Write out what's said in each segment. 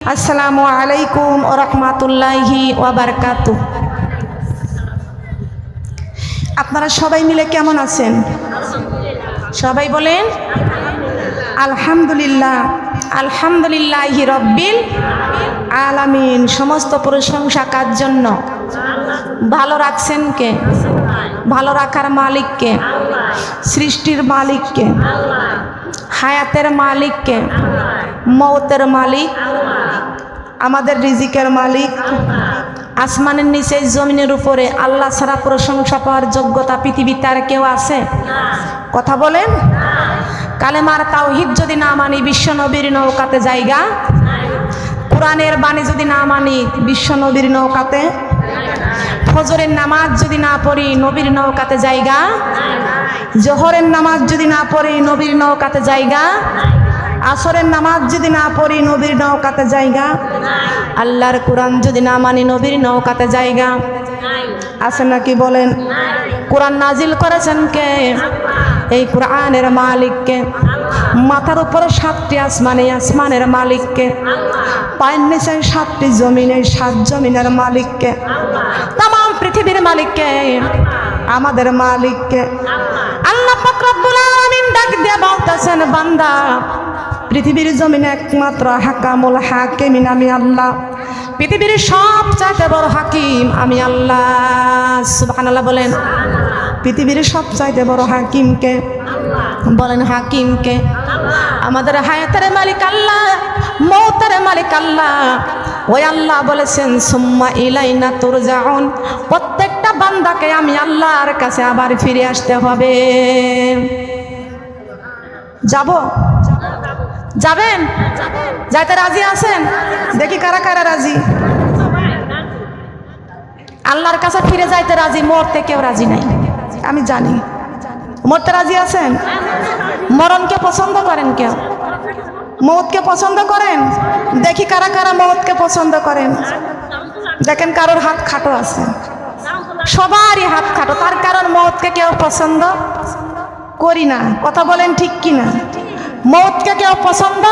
আসসালামু আলাইকুম ওয়া রাহমাতুল্লাহি ওয়া বারাকাতুহু। আপনারা সবাই মিলে কেমন আছেন? সবাই বলেন আলহামদুলিল্লাহ। আলহামদুলিল্লাহি রাব্বিল আলামিন। সমস্ত প্রশংসা কার জন্য? ভালো রাখছেন কে? ভালো রাখার মালিক কে? সৃষ্টির মালিক কে? হায়াতের মালিক কে? মওতের মালিক? আমাদের রিজিকের মালিক? আসমানের নিচে জমিনের উপরে আল্লাহ ছাড়া প্রশংসা পাওয়ার যোগ্যতা পৃথিবীতে আর কেউ আছে? কথা বলেন। কালেমার তাওহীদ যদি না মানি বিশ্ব নবীর নৌকাতে জায়গা, কোরআনের বাণী যদি না মানি বিশ্ব নবীর নৌকাতে, ফজরের নামাজ যদি না পড়ি নবীর নৌকাতে জায়গা, জোহরের নামাজ যদি না পড়ি নবীর নৌকাতে জায়গা, আসরের নামাজ যদি না পড়ি নবীর নৌকাতে জায়গা, আল্লাহর কোরআন যদি না মানি নবীর নৌকাতে জায়গা আছে নাকি বলেন? কোরআন নাজিল করেছেন কে? এই কোরআনের মালিককে। মাথার উপরে 7টি আসমানে, আসমানের মালিককে। পায়ের নিচে 7টি জমিনে, 7 জমিনের মালিককে। তাম পৃথিবীর মালিককে, আমাদের মালিককে। আল্লাহ পাক রব্বুল আলামিন ডাক দিয়ে বলতেছেন, বান্দা পৃথিবীর জমিনে একমাত্র হাকামুল হাকিমিন আমি আল্লাহ। পৃথিবীর সবচাইতে বড় হাকিম আমি আল্লাহ। সুবহানাল্লাহ বলেন। পৃথিবীর সবচাইতে বড় হাকিমকে বলেন, হাকিমকে। আমাদের হায়াতের মালিক আল্লাহ, মওতের মালিক আল্লাহ। ওই আল্লাহ বলেছেন সুম্মা ইলাইনা তুরজাউন। প্রত্যেকটা বান্দাকে আমি আল্লাহর কাছে আবার ফিরে আসতে হবে। যাব? যাবেন? যাইতে রাজি আছেন? দেখি কারা কারা রাজি। আল্লাহর কাছে ফিরে যাইতে রাজি, মরতে কেউ রাজি নাই আমি জানি। মরতে রাজি আছেন? মরণকে পছন্দ করেন কেউ? মওতকে পছন্দ করেন? দেখি কারা কারা মওতকে পছন্দ করেন। দেখেন কারোর হাত খাটো আছে, সবারই হাত খাটো। তার কারণ মওতকে কেউ পছন্দ করি না। কথা বলেন ঠিক কিনা? মওতকে কেউ পছন্দ,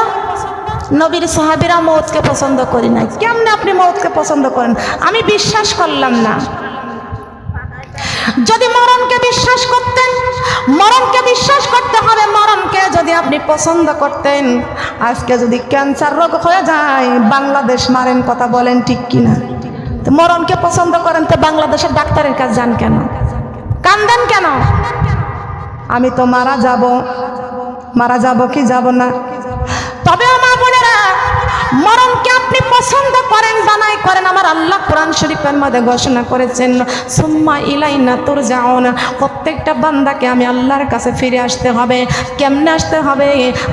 নবীর সাহাবীরা মওতকে পছন্দ করি না। কেমনে আপনি মওতকে পছন্দ করেন? আমি বিশ্বাস করলাম না। যদি মরণকে বিশ্বাস করতেন, মরণকে বিশ্বাস করতে হবে। মরণকে যদি আপনি পছন্দ করতেন, আজকে যদি ক্যান্সার রোগ হয়ে যায় বাংলাদেশ মারেন। কথা বলেন ঠিক কিনা? তো মরণকে পছন্দ করেন তো বাংলাদেশের ডাক্তারের কাছে যান কেন? কান্দেন কেন? আমি তো মারা যাব। মারা যাব কি যাব না? তবে আমার বোনেরা, মরণকে আপনি পছন্দ করেন বানাই করেন, আমার আল্লাহ কোরআন শরীফের মধ্যে ঘোষণা করেছেন সুম্মা ইলাইনা তুরজাউন। প্রত্যেকটা বান্দাকে আমি আল্লাহর কাছে ফিরে আসতে হবে। কেমনে আসতে হবে?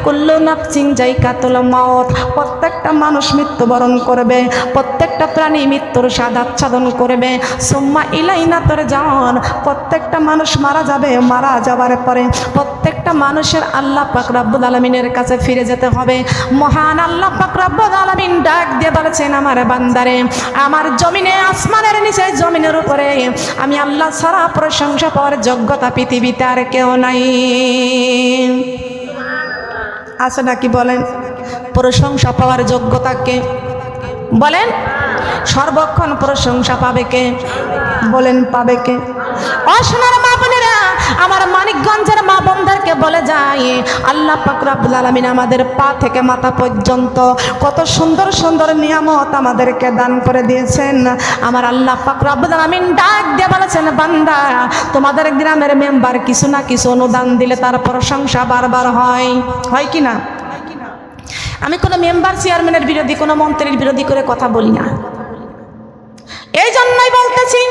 কুল্লু নাফসিন যায়কাতুল মাউত। প্রত্যেকটা মানুষ মৃত্যুবরণ করবে, প্রত্যেকটা প্রাণী মৃত্যুর স্বাদ আচ্ছাদন করবে। সুম্মা ইলাইনা তুরজাউন। প্রত্যেকটা মানুষ মারা যাবে। মারা যাবার পরে প্রত্যেকটা মানুষের আল্লাহ পাক রব্বুল আলামিনের কাছে ফিরে যেতে হবে। মহান আল্লাহ পাক রব্বুল আলামিন ডাক দিয়ে বলেছেন, আমার বান্দারে, আমার জমিনে, আসমানের নিচে, জমিনের উপরে আমি আল্লাহ ছাড়া প্রশংসা পাওয়ার যোগ্যতা পৃথিবীতে আর কেউ নাই। আছে নাকি বলেন? প্রশংসা পাওয়ার যোগ্যতা কে? বলেন। সর্বক্ষণ প্রশংসা পাবে কে? বলেন পাবে কে? সোনার মা বোনেরা, আমার মানিকগঞ্জের মা বোনদেরকে বলে যাই, আল্লাহ পাক রব্বুল আলামিন আমাদের পা থেকে মাথা পর্যন্ত কত সুন্দর সুন্দর নিয়ামত আমাদেরকে দান করে দিয়েছেন। আমার আল্লাহ পাক রব্বুল আলামিন ডাক দিয়ে বলেছেন, বান্দা তোমাদের গ্রামের মেম্বার কিছু না কিছু অনুদান দিলে তার প্রশংসা বারবার হয়। হয় কি না? আমি কোনো মেম্বার চেয়ারম্যানের বিরোধী, কোনো মন্ত্রীর বিরোধী করে কথা বলি না। এই জন্যই বলতেছি,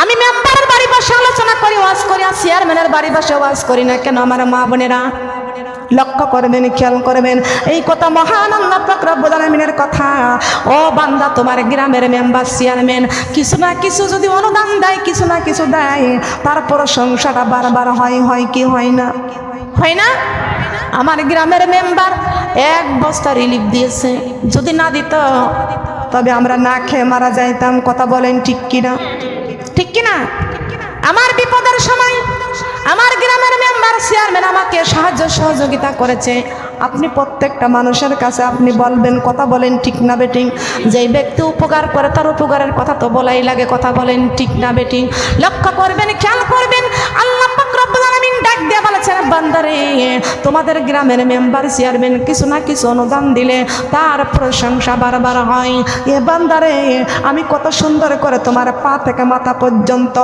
আমি মেম্বারের বাড়ি বসে আলোচনা করি, ওয়াজ করি, আর চেয়ারম্যানের বাড়ি বসে ওয়াজ করি না কেন? আমার মা বোনেরা লক্ষ্য করবেন, খেয়াল করবেন, এই কথা মহান আল্লাহ পাক রব্বুল আলামিনের কথা। ও বান্দা, তোমার গ্রামের মেম্বার চেয়ারম্যান কিছু না কিছু যদি অনুদান দেয়, কিছু না কিছু দেয়, তার প্রশংসাটা বারবার হয়। হয় কি হয় না? হয় না? আমার গ্রামের মেম্বার 1 বস্তা রিলিফ দিয়েছে, যদি না দিত তবে আমরা না খেয়ে মারা যাইতাম। কথা বলেন ঠিক কিনা? ঠিক কিনা? আমার বিপদের সময় আমার গ্রামের মেম্বার চেয়ারম্যান আমাকে সাহায্য সহযোগিতা করেছে। আপনি প্রত্যেকটা মানুষের কাছে আপনি বলবেন, কথা বলেন ঠিক না বেঠিক? যেই ব্যক্তি উপকার করে তার উপকারের কথা তো বলাই লাগে, কথা বলেন ঠিক না বেঠিক? লক্ষ্য করবেন, খেয়াল করবেন, আল্লাহ পাক রব্বুল আলামিন ডাক দিয়ে বলেছেন, বান্দারে তোমাদের গ্রামের মেম্বার চেয়ারম্যান কিছু না কিছু অনুদান দিলে তার প্রশংসা বারবার হয়। এ বান্দারে আমি কত সুন্দর করে তোমার পা থেকে মাথা পর্যন্ত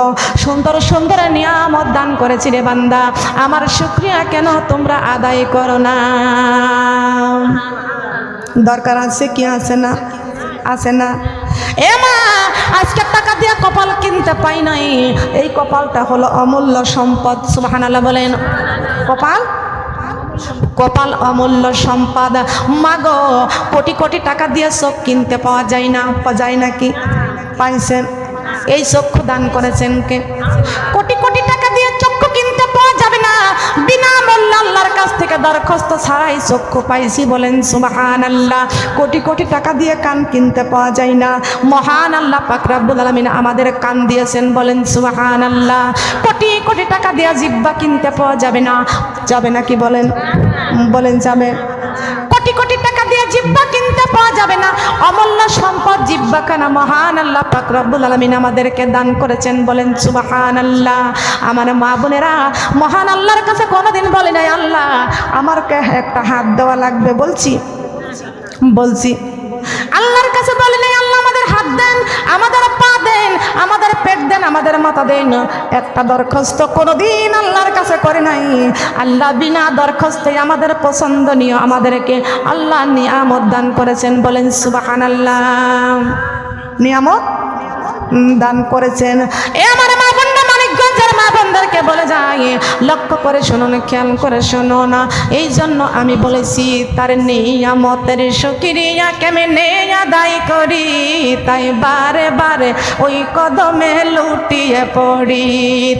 সুন্দর সুন্দর নিয়ামত দান করেছি রে বান্দা, আমার শুকরিয়া কেন তোমরা আদায় করো না? দরকার আছে কি আছে না? আছে না? এ মা, আজকে টাকা দিয়ে কপাল কিনতে পাই নাই, এই কপালটা হলো অমূল্য সম্পদ। সুবহানাল্লাহ বলেন। কপাল, কপাল অমূল্য সম্পদ। মাগো, কোটি কোটি টাকা দিয়ে চোখ কিনতে পাওয়া যায় না, পাওয়া যায় নাকি? পাইছেন? এই চক্ষু দান করেছেন কে? কোটি কোটি টাকা দিয়ে চক্ষু কিনতে পাওয়া যাবে না, বিনামূল্যে আল্লাহর কাছ থেকে দরখাস্ত ছাড়াই চক্ষু পাইছি, বলেন সুবহানাল্লাহ। কোটি কোটি টাকা দিয়ে কান কিনতে পাওয়া যায় না, মহান আল্লাহ পাক রব্বুল আলামিন আমাদের কান দিয়েছেন, বলেন সুবহানাল্লাহ। কোটি কোটি টাকা দিয়ে জিহ্বা কিনতে পাওয়া যাবে না, যাবে নাকি? বলেন, বলেন যাবে? কোটি কোটি টাকা দিয়ে জিহ্বা কিনতে পাওয়া যাবে না, অমূল্য সম্পদ জিহ্বা কানা মহান আল্লাহ পাক রব্বুল আলামিন আমাদেরকে দান করেছেন, বলেন সুবহানাল্লাহ। আমার মা বোনেরা, মহান আল্লাহর কাছে কোনোদিন বলে নাই আল্লাহ আমারকে একটা হাত দেওয়া লাগবে, বলছি বলছি আল্লাহর কাছে বলে নাই আল্লাহ আমাদের হাত দেন, আমাদের পা দেন, আমাদের পেট দেন, আমাদের মাথা দেন, একটা দরখাস্ত কোনোদিন আল্লাহর কাছে করে নাই। আল্লাহ বিনা দরখাস্তে আমাদের পছন্দনীয় আমাদেরকে আল্লাহ নিয়ামত দান করেছেন, বলেন সুবহানাল্লাহ। নিয়ামত দান করেছেন। এ আমার মা বোনরা, মানিকগঞ্জের মা বোনদেরকে বলে যায়, লক্ষ্য করে শুনুন, খেয়াল করে শুনুন। এই জন্য আমি বলেছি তার নিয়ামতের শুকরিয়া কেমনে আদায় করি, তাই বারে বারে ওই কদমে লুটিয়ে পড়ি,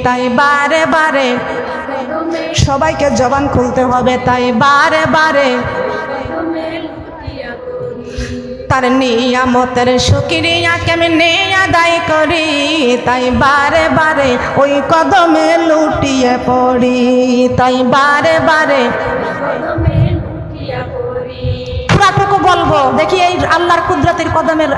তাই বারে বারে সবাইকে জবান খুলতে হবে, তাই বারে বারে তার নিয়ামতের শুকরিয়া কেমনে আদায় করি, তাই বারে বারে ওই কদমে লুটিয়ে পড়ি, তাই বারে বারে পুরাটুকু বলবো। দেখি এই আল্লাহর কুদরতের কদমের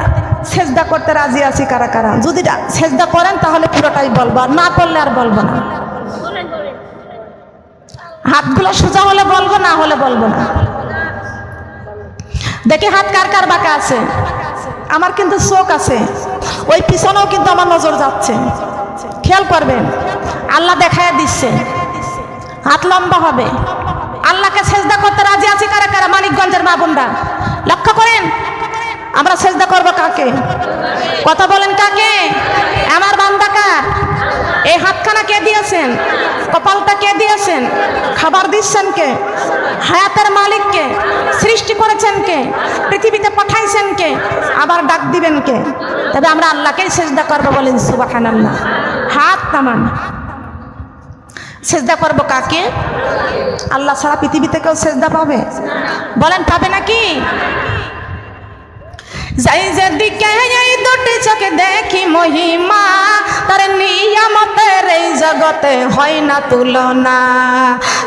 সেজদা করতে রাজি আছি কারা কারা? যদি সেজদা করেন তাহলে পুরোটাই বলবো, আর না করলে আর বলবো না। হাতগুলো সোজা হলে বলবো, না হলে বলবো না। দেখি হাত কার কার বাঁকা আছে। আমার কিন্তু চোখ আছে, ওই পিছনেও কিন্তু আমার নজর যাচ্ছে, খেয়াল করবেন। আল্লাহ দেখায় দিচ্ছে, হাত লম্বা হবে। আল্লাহকে সেজদা করতে রাজি আছি কারা কারা? মানিকগঞ্জের মা বোনরা লক্ষ্য করেন, আমরা সেজদা করবো কাকে? কথা বলেন কাকে? আমার বান্দা কার? এই হাতখানা কে দিয়েছেন? কপালটা কে দিয়েছেন? খাবার দিচ্ছেন কে? হায়াতের মালিক কে? সৃষ্টি করেছেন কে? পৃথিবীতে পাঠাইছেন কে? আবার ডাক দিবেন কে? তবে আমরা আল্লাহকেই সেজদা করবো, বলেন সুবহানাল্লাহ। হাত নামান। সেজদা করবো কাকে? আল্লাহ ছাড়া পৃথিবীতে কেউ সেজদা পাবে? বলেন পাবে নাকি? যাই যেদিকে এই দুটি চোখে দেখি মহিমা, তার নিয়ামতের এই জগতে হয় না তুলনা।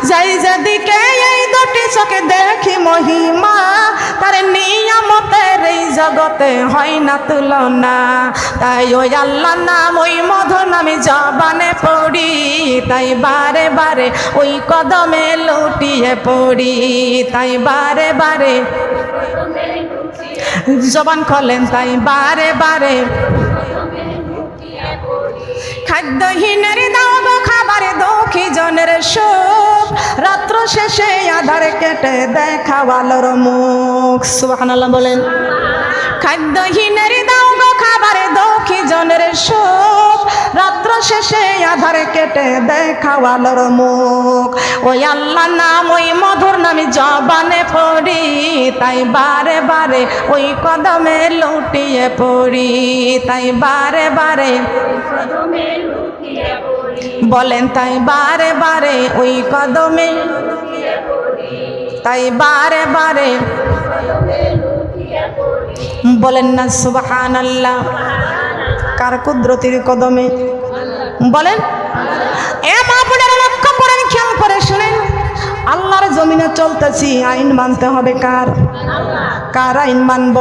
যাই যেদিকে এই দুটি চোখে দেখি মহিমা, তার নিয়ামতের এই জগতে হয় না তুলনা। তাই ওই আল্লাহ নাম, ওই মধুর নামে জবানে পড়ি, তাই বারে বারে ওই কদমে লুটিয়ে পড়ি, তাই বারে বারে জবান খোলেন, তাই বারে বারে খাদ্যহীনের দাও গো খাবারে, দুঃখী জনের সুখ, রাত্র শেষে আধার কেটে দেখাওয়ালোর মুখ। সুবহানাল্লাহ বলেন। খাদ্যহীনের দাও গো খাবারে, দুঃখী জনের সুখ, রাত্র শেষে আধার কেটে দেখাওয়ালোর মুখ। ওই আল্লাহ নাম, ওই মধুর নামে জবানে পড়ি, তাই বারে বারে ওই কদমে লুটিয়ে পড়ি, তাই বারে বারে বলেন, তাই বারে বারে ওই কদমে, তাই বারে বারে বলেন না সুবহানাল্লাহ। কার কুদরতির কদমে? বলেন। এ মা বোনেরা লক্ষ্য করে শুনেন, আল্লাহর জমিনে চলতেছি, আইন মানতে হবে কার? কার আইন মানব?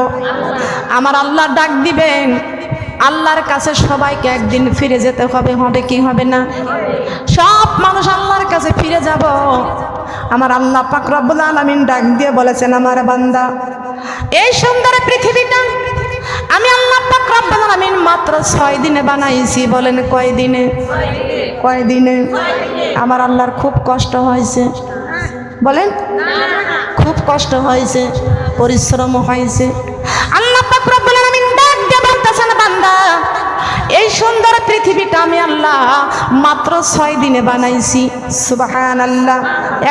আমার আল্লাহ ডাক দিবেন, আল্লাহর কাছে সবাইকে একদিন ফিরে যেতে হবে, হবে কি হবে না? সব মানুষ আল্লাহর কাছে ফিরে যাব। আমার আল্লাহ পাক রব্বুল আলামিন ডাক দিয়ে বলেছেন, আমার বান্দা, এই সুন্দর পৃথিবীটা আমি আল্লাহ পাক রব্বুল আলামিন মাত্র 6 দিনে বানাইছি। বলেন কয় দিনে? কয় দিনে? আমার আল্লাহর খুব কষ্ট হয়েছে। বলেন খুব কষ্ট হয়েছে, পরিশ্রম হয়েছে। আল্লাহ পাক রব্বুল আলামিন ডাক দিয়ে বলতেছেন, বান্দা, এই সুন্দর পৃথিবীটা আমি আল্লাহ মাত্র 6 দিনে বানাইছি। সুবহানাল্লাহ।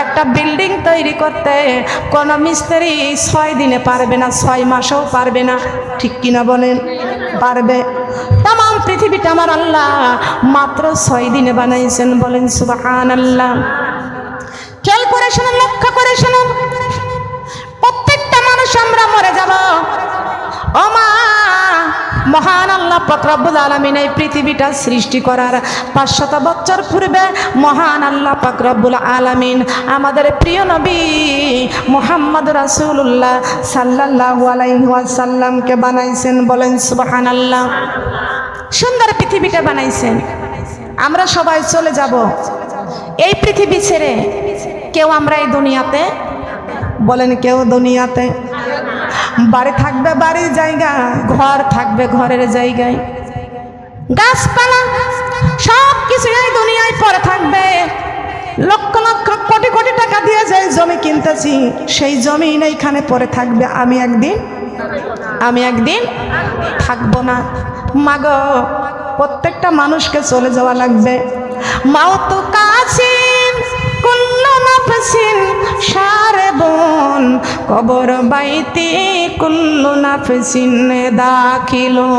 একটা বিল্ডিং তৈরি করতে কোন মিস্ত্রি 6 দিনে পারবে না, 6 মাসেও পারবে না, ঠিক কিনা বলেন? পারবে? তাম পৃথিবীটা আমার আল্লাহ মাত্র 6 দিনে বানাইছেন। বলেন সুবহানাল্লাহ। খেয়াল করে শুনুন, লক্ষ্য করে শুনুন, প্রত্যেকটা মানুষ আমরা মরে যাব। ও মা, মহান আল্লাহ পাক রব্বুল আলামিন এই পৃথিবীটা সৃষ্টি করার 500 বছর পূর্বে মহান আল্লাহ পাক রব্বুল আলামিন আমাদের প্রিয় নবী মুহাম্মদ রাসূলুল্লাহ সাল্লাল্লাহু আলাইহি ওয়াসাল্লামকে বানাইছেন। বলেন সুবহানাল্লাহ। সুন্দর পৃথিবীটা বানাইছেন। আমরা সবাই চলে যাব এই পৃথিবী ছেড়ে। কেউ আমরা এই দুনিয়াতে, বলেন কেউ দুনিয়াতে? বাড়ি থাকবে বাড়ির জায়গা, ঘর থাকবে ঘরের জায়গায়, গাছপালা সব কিছু এই দুনিয়ায় পড়ে থাকবে। লক্ষ লক্ষ কোটি কোটি টাকা দিয়ে যে জমি কিনতেছি, সেই জমি এইখানে পড়ে থাকবে। আমি একদিন থাকবো না। মাগো, প্রত্যেকটা মানুষকে চলে যাওয়া লাগবে। মাউতু কাসিম কুল্লু নাফসিন শারবুন কবর বাইতি কুল্লু নাফসিন দাখিলো।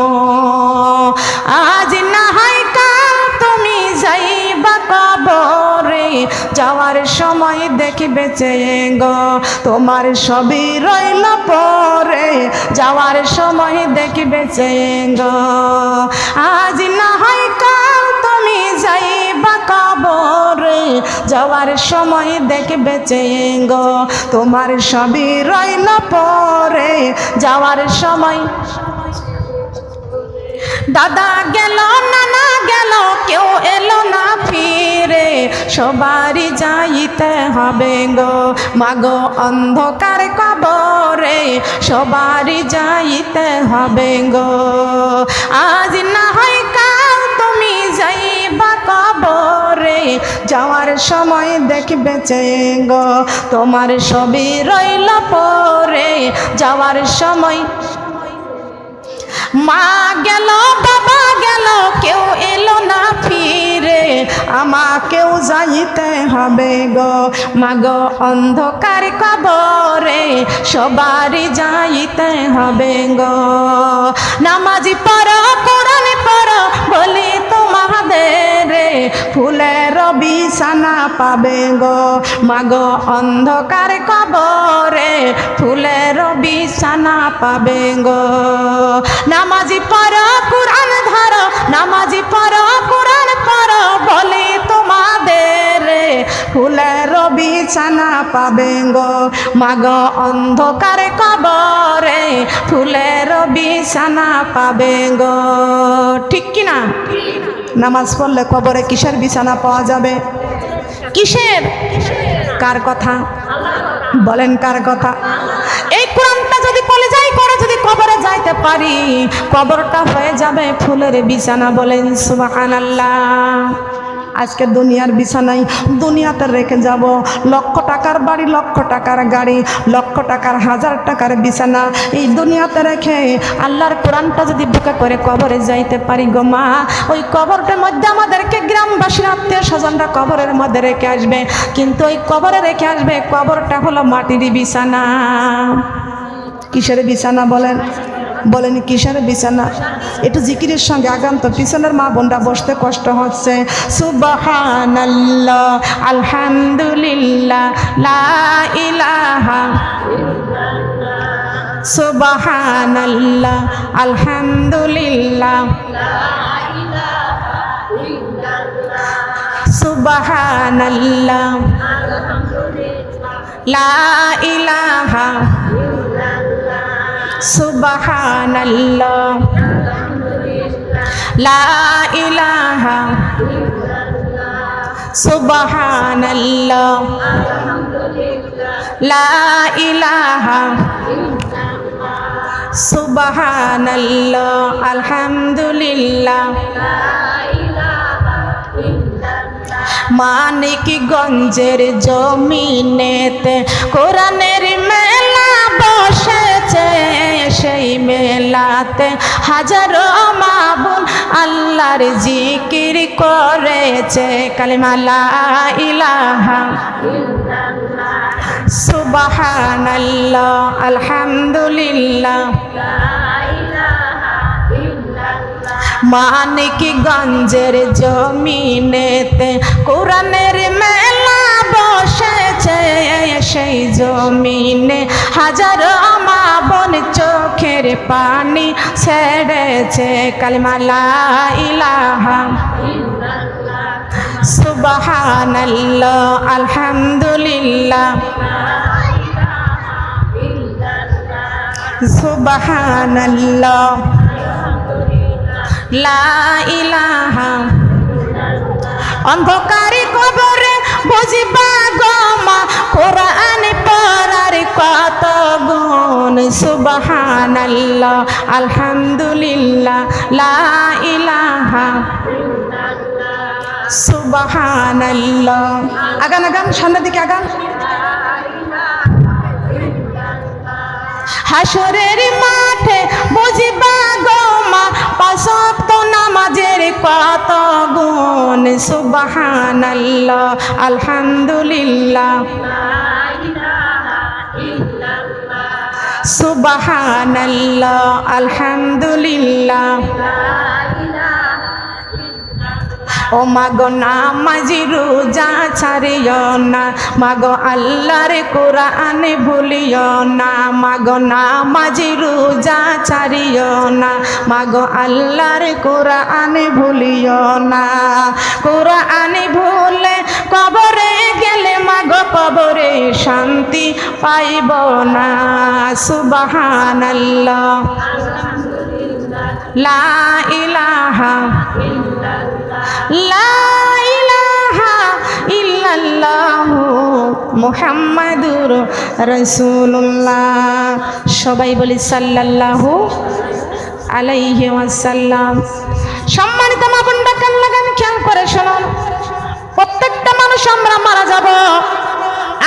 আজ না হয় কাল তুমি যাইবা কবরে, যাওয়ার সময় দেখবে চেয়ে গো তোমার সবই রইল পরে, যাওয়ার সময় দেখবে চেয়ে গো। আজ না হয় কাল তুমি যাইবা কবরে, যাওয়ার সময় দেখবে চেয়ে গো তোমার সবই রইল পরে, যাওয়ার সময়। দাদা গেল, নানা গেল, কেউ এলো না ফিরে, সবারই যাইতে হবে গো মাগো অন্ধকার কবরে, সবারই যাইতে হবে গো। আজ না হয় কাল তুমি যাইবা কবরে, যাওয়ার সময় দেখবে চেয়ে গো তোমার সবই রইল পরে, যাওয়ার সময়। মা গেল, বাবা গেল, কেউ এলো না ফিরে, আমাকেও যাইতে হবে গো মাগো অন্ধকার কবরে, সবারই যাইতে হবে গো। নামাজি পড়ো, কোরআন পড়ো, বলি তোমাদের ফুলের বিছানা পাবে গো মাগো অন্ধকার কবরে, ফুলের বিছানা পাবে গো। নামাজি পড়ো, কোরআন ধরো, নামাজি পড়ো, কোরআন পড়ো, বলি তোমাদের ফুলের বিছানা পাবে গো মাগো অন্ধকার কবরে, ফুলের বিছানা পাবে গো। ঠিক কিনা? নামাজ পড়লে কবরে কিসের বিছানা পাওয়া যাবে? কিসের? কার কথা? বলেন কার কথা? এই কোরআনটা যদি কলেজায় করে যদি কবরে যাইতে পারি, কবরটা হয়ে যাবে ফুলের বিছানা। বলেন সুবহানাল্লাহ। আজকে দুনিয়ার বিছানায় দুনিয়াতে রেখে যাব লক্ষ টাকার বাড়ি, লক্ষ টাকার গাড়ি, লক্ষ টাকার, হাজার টাকার বিছানা, এই দুনিয়াতে রেখে আল্লাহর কোরআনটা যদি বুকে করে কবরে যাইতে পারি গো মা, ওই কবরটার মধ্যে আমাদেরকে গ্রামবাসীর আত্মীয় স্বজনরা কবরের মধ্যে রেখে আসবে, কিন্তু ওই কবরে রেখে আসবে, কবরটা হলো মাটির বিছানা। কিসের বিছানা বলেন? বলেন কিসের বিছানা? একটু জিকিরের সঙ্গে আগান তো, পিছনের মা বোনরা বসতে কষ্ট হচ্ছে। সুবহানাল্লাহ, আলহামদুলিল্লাহ, লা ইলাহা, সুবহানাল্লাহ, আলহামদুলিল্লাহ, সুবহানাল্লাহ, লা ইলাহা সুবহানাল্লাহ লা ইলাহা সুবহানাল্লাহ লা ইলাহা সুবহানাল্লাহ আলহামদুলিল্লাহ মানিকগঞ্জের জমিনেতে কোরআনের মেলা বসেছে সেই মেলাতে হাজারো মাবুদ আল্লাহর জিকির করেছে কালিমা লা ইলাহা সুবহানাল্লাহ আলহামদুলিল্লাহ মানিকগঞ্জের জমিনেতে কোরআনের মেলা বসেছে সেই জমিনে হাজারো মা বোন চোখের পানি ছেড়েছে কালিমা লা ইলাহা সুবহানাল্লাহ আলহামদুলিল্লাহ সুবহানাল্লাহ লা ইলাহা অন্ধকারে কবরে বুঝিবা গো মা কোরআন পড়ার কত গুণ সুবহানাল্লাহ আলহামদুলিল্লাহ লা ইলাহা সুবহানাল্লাহ আগান আগান সামনের দিকে আগান হাসরের মাঠে বুঝিবা গো মা পাঁচ ওয়াক্ত নামাজের কত গুণ সুবহানাল্লাহ আলহামদুলিল্লাহ সুবহানাল্লাহ আলহামদুলিল্লাহ ও মাগো নামাজি রোজা ছাড়িও না মাগো আল্লাহর কোরআন ভুলিও না মাগো নামাজি রোজা ছাড়িও না মাগো আল্লাহর কোরআন ভুলিও না কোরআন ভুলে কবরে গেলে মাগো কবরে শান্তি পাইব না সুবহানাল্লাহ লা ইলাহা লা ইলাহা ইল্লাল্লাহু মুহাম্মাদুর রাসূলুল্লাহ সবাই বলি সাল্লাল্লাহু আলাইহি ওয়াসাল্লাম সম্মানিত মা বোনরা কান লাগান খেয়াল করে শুনুন প্রত্যেকটা মানুষ আমরা মারা যাব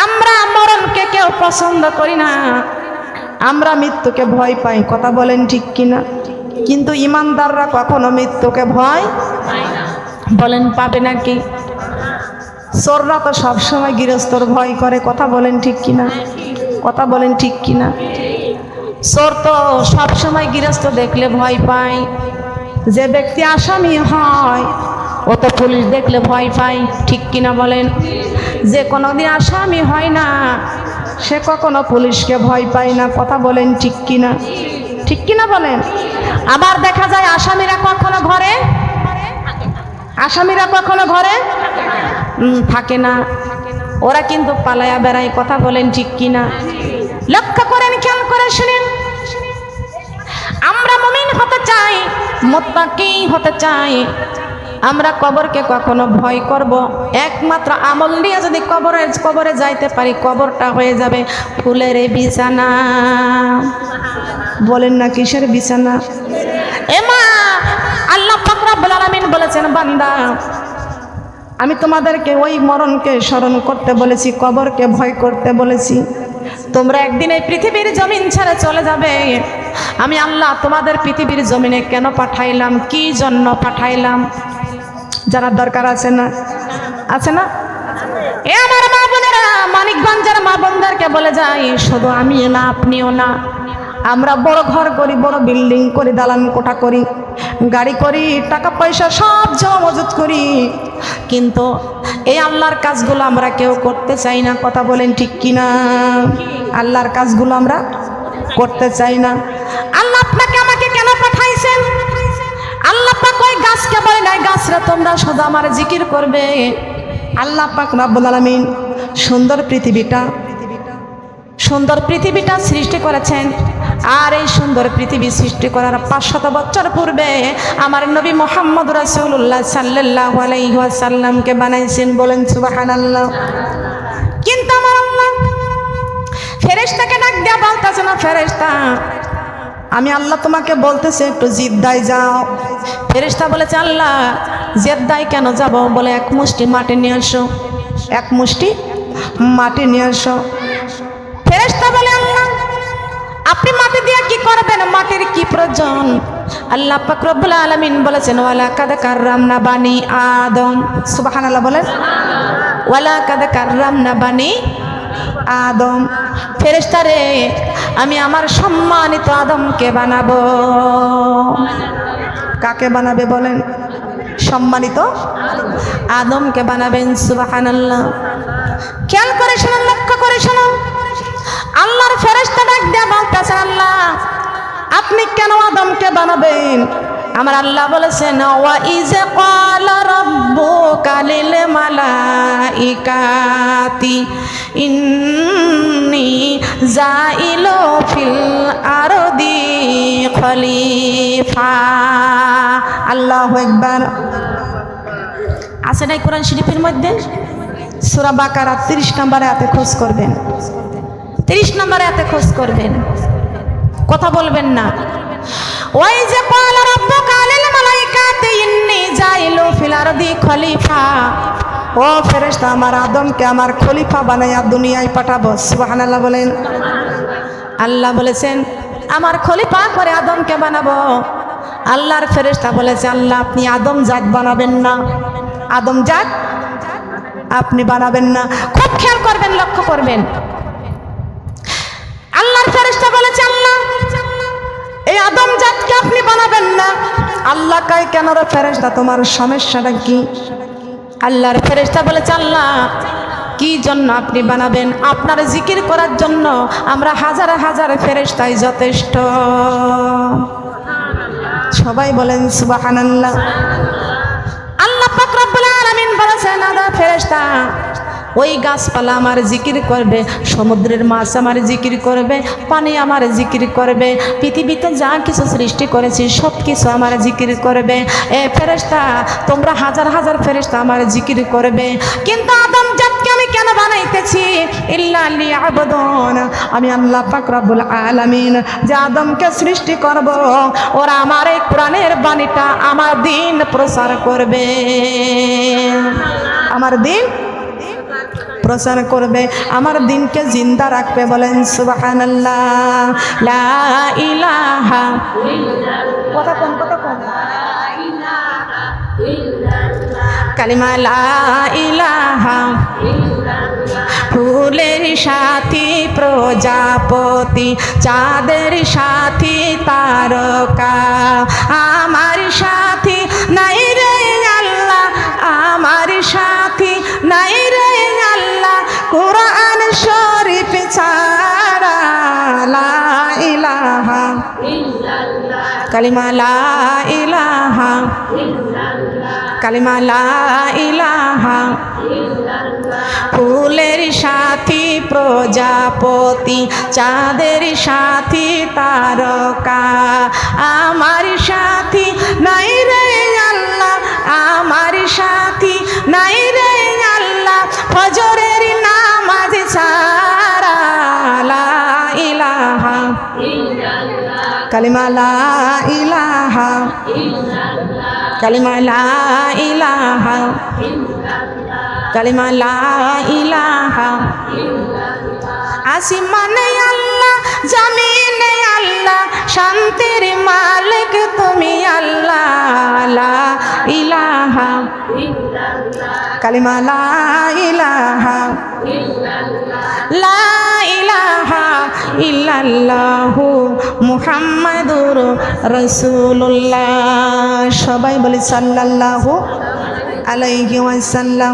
আমরা মরণকে কেউ পছন্দ করি না আমরা মৃত্যুকে ভয় পাই কথা বলেন ঠিক কিনা কিন্তু ইমানদাররা কখনো মৃত্যুকে ভয় পায় না বলেন পাবে নাকি চোররা তো সবসময় গৃহস্থর ভয় করে কথা বলেন ঠিক কিনা কথা বলেন ঠিক কিনা চোর তো সবসময় গৃহস্থ দেখলে ভয় পায় যে ব্যক্তি আসামি হয় ও তো পুলিশ দেখলে ভয় পায় ঠিক কিনা বলেন যে কোনোদিন আসামি হয় না সে কখনো পুলিশকে ভয় পায় না কথা বলেন ঠিক কিনা ঠিক কিনা বলেন আবার দেখা যায় আসামিরা কখনো ঘরে থাকে না ওরা কিন্তু পালায়া বেড়ায় কথা বলেন ঠিক কিনা লক্ষ্য করেন খেয়াল করে শুনেন আমরা মুমিন হতে চাই মুত্তাকি হতে চাই আমরা কবরকে কখনো ভয় করব একমাত্র আমল নিয়ে যদি কবরে যাইতে পারি কবরটা হয়ে যাবে ফুলের বিছানা বলেন না কিসের বিছানা এমা আল্লাহ পাক রব্বুল আলামিন বলেছেন বান্দা আমি তোমাদেরকে ওই মরণকে স্মরণ করতে বলেছি কবরকে ভয় করতে বলেছি তোমরা একদিন এই পৃথিবীর জমিন ছেড়ে চলে যাবে আমি আল্লাহ তোমাদের পৃথিবীর জমিনে কেন পাঠাইলাম কি জন্য পাঠাইলাম জানার দরকার আছে না এ আমার মা বোনেরা মানিকগঞ্জের মা বোনদেরকে বলে যাই শুধু আমি না আপনিও না আমরা বড় ঘর করি বড় বিল্ডিং করি দালান কোঠা করি গাড়ি করি টাকা পয়সা সব জমা মজুত করি কিন্তু এই আল্লাহর কাজগুলো আমরা কেউ করতে চাই না কথা বলেন ঠিক কিনা আল্লাহর কাজগুলো আমরা করতে চাই না আল্লাহ আপনাকে আমাকে কেন পাঠাইছেন আল্লাহ পাক ওই গাছকে বলে নাই গাছরা তোমরা শুধু আমার জিকির করবে আল্লাহ পাক রব্বুল আলামিন সুন্দর পৃথিবীটা সুন্দর পৃথিবীটা সৃষ্টি করেছেন। আর এই সুন্দর পৃথিবী সৃষ্টি করার 500 বছর পূর্বে আমার নবী মুহাম্মদ রাসূলুল্লাহ সাল্লাল্লাহু আলাইহি ওয়াসাল্লামকে বানাইছেন। বলেন সুবহানাল্লাহ। কিন্তু আমার আল্লাহ ফেরেশতাকে ডাক দিয়া বলতেছে, না ফেরেশতা, আমি আল্লাহ তোমাকে বলতেছি একটু জিদ্দায় যাও। ফেরেশতা বলেছে, আল্লাহ জিদ্দায় কেন যাব? বলে এক মুষ্টি মাটি নিয়ে আসো, এক মুষ্টি মাটি নিয়ে আসো। ফেরেশতা বলে, আল্লাহ আপনি মাটি দিয়ে কি করবেন? মাটির কি প্রয়োজন? আল্লাহ পাক রব্বুল আলামিন বলেছেন, ওয়ালা কাদ কাররামনা বানি আদম। সুবহানাল্লাহ বলেন, ওয়ালা কাদ কাররামনা বানি আদম। ফেরেশতা রে, আমি আমার সম্মানিত আদমকে বানাবো। কাকে বানাবে বলেন? সম্মানিত আদমকে বানাবেন। সুবহানাল্লাহ। খেয়াল করে শুনুন, লক্ষ্য করে শুনুন। আল্লাহর ফেরেশতা ডাক দিয়ে বলতেছেন, আল্লাহ আপনি কেন আদমকে বানাবেন? আমার আল্লাহ বলেছেন, ওয়া ইজ ক্বালা রাব্বুকা লিল মালাইকাতি ইন্নী জাইলু ফিল আরদি খলিফা। আল্লাহু আকবার। আছে নাই কোরআন শরীফের মধ্যে? সূরা বাকারা 30 নম্বর আয়াতে খোঁজ করবেন, 30 নম্বর আয়াতে খোঁজ করবেন, কথা বলবেন না। ওই যে ক্বালা রাব্বুকা লিল মালাইকাতি ইন্নী জাইলু ফিল আরদি খলিফা। ও ফেরেশতা, আমার আদমকে আমার খলিফা বানাইয়া দুনিয়ায় পাঠাবো। সুবহানাল্লাহ বলেন। আল্লাহ বলেছেন আমার খলিফা করে আদমকে বানাবো। আল্লাহর ফেরেশতা বলেছে, আল্লাহ আপনি আদম জাত বানাবেন না, আদম জাত আপনি বানাবেন না। খুব খেয়াল করবেন, লক্ষ্য করবেন। আল্লাহর ফেরেশতা বলেছে, আল্লাহ এই আদম জাতকে আপনি বানাবেন না। আল্লাহ কয়, কেন রে ফেরেশতা, তোমার সমস্যাটা কি? আল্লাহর ফেরেশতা বলেছে, আল্লাহ কি জন্য আপনি বানাবেন? আপনার জিকির করার জন্য আমরা হাজার হাজার ফেরেশতাই যথেষ্ট। সবাই বলেন সুবহানাল্লাহ। আল্লাহ পাক রব্বুল আলামিন বলেছেন, আদা ফেরেশতা ওই গাছপালা আমার জিকির করবে, সমুদ্রের মাছ আমার জিকির করবে, পানি আমার জিকির করবে, পৃথিবীতে যা কিছু সৃষ্টি করেছি সব কিছু আমার জিকির করবে। এ ফেরেশতা তোমরা হাজার হাজার ফেরেশতা আমার জিকির করবে। কিন্তু আদম জাতকে আমি কেন বানাইতেছি? ইল্লা লিয়াবুদুন। আমি আল্লাহ পাক রব্বুল আলামিন যে আদমকে সৃষ্টি করব, ওরা আমার এই কোরআনের বাণীটা, আমার দিন প্রচার করবে, আমার দিন প্রচার করবে, আমার দিনকে জিন্দা রাখবে। বলেন সুবহানাল্লাহ। লা ইলাহা ইল্লাল্লাহ। কথা কোন কালিমা লা ইলাহা ইল্লাল্লাহ। ফুলের সাথী প্রজাপতি, চাঁদের সাথী তারকা, আমার সাথী নাই রে আল্লাহ, আমার সাথী নাই রে আল্লাহ, কোরআন শরীফ ছাড়া। লা ইলাহা ইল্লাল্লাহ। কালিমা লা ইলাহা ইল্লাল্লাহ। কালিমা লা ইলাহা ইল্লাল্লাহ। ফুলের সাথী প্রজাপতি, চাঁদের সাথী তারকা, আমার সাথী নাই রে আল্লাহ, আমার সাথী নাই রে আল্লাহ, ফজরের নামাজ ছাড়া। লা ইলাহা ইল্লাল্লাহ। কালিমা লা ইলাহা ইল্লাল্লাহ। কালিমা লা ইলাহা ইল্লাল্লাহ। কালিমা লা ইলাহা ইল্লাল্লাহ। আসমানে আল্লাহ, জমিনে আল্লাহ, শান্তির মালিক তুমি আল্লাহ। লা ইলাহা ইল্লাল্লাহ। কালিমা লা ইলাহা ইল্লাল্লাহ। লা ইলাহা ইল্লাল্লাহু মুহাম্মাদুর রাসূলুল্লাহ। সবাই বলি সাল্লাল্লাহু আলাইহি ওয়াসাল্লাম।